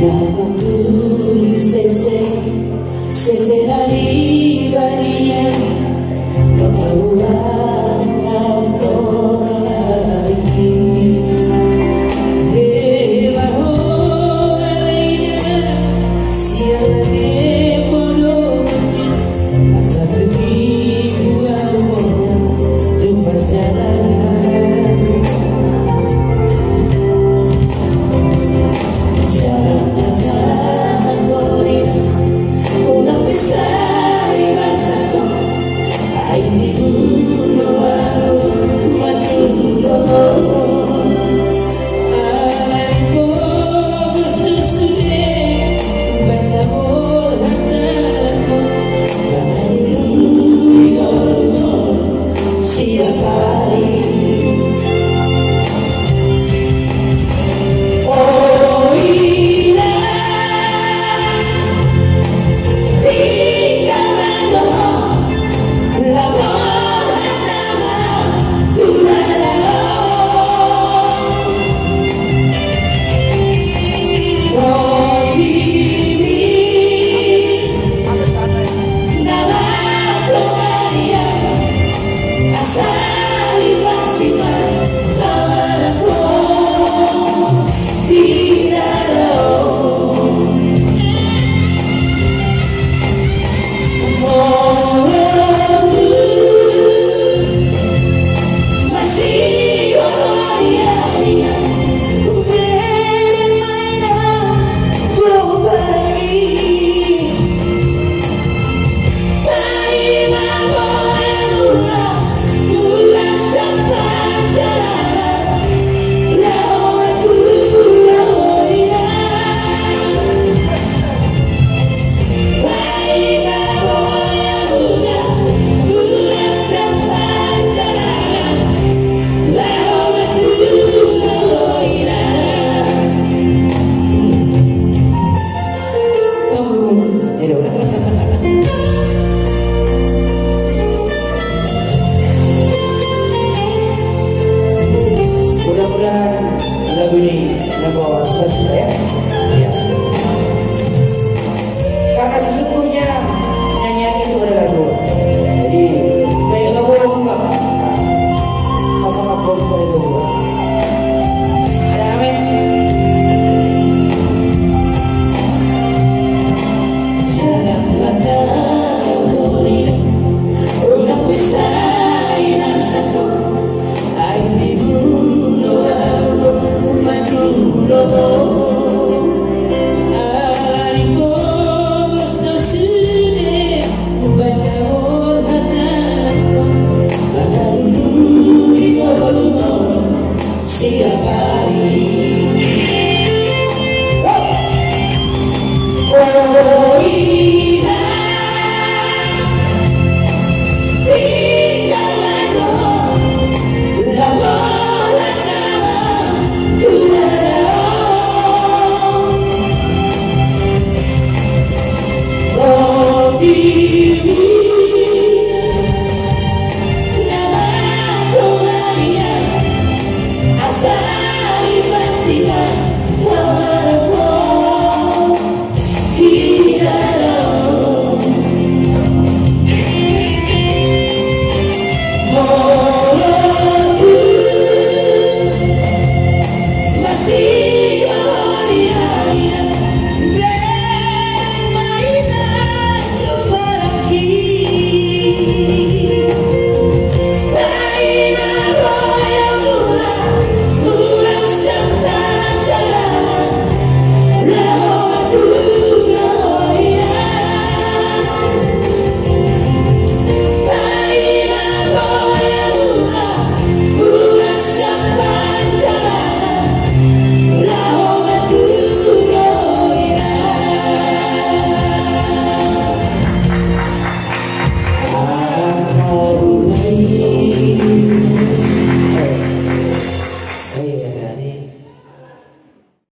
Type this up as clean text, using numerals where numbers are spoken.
Pinakamuling sese hari-harian Kapauan ng torahin Bajo alay na siya naripono Asa tumiwa mo tumpajalanan Sarap nagkahan ko rin Unang pisa'y basa ko Ay di dulo ako matulog Alay ko gusto sulit Banda mo handa ko Pangayong siya pa rin Mudah-mudahan lagu ini membawa sesuatu ya. Karena sesungguhnya nyanyian itu adalah doa. Jadi baik lagu enggak sama perempuan itu doa. Ada amin. Jangan pandang duri, udah bisa inasaku. Asal masih mas,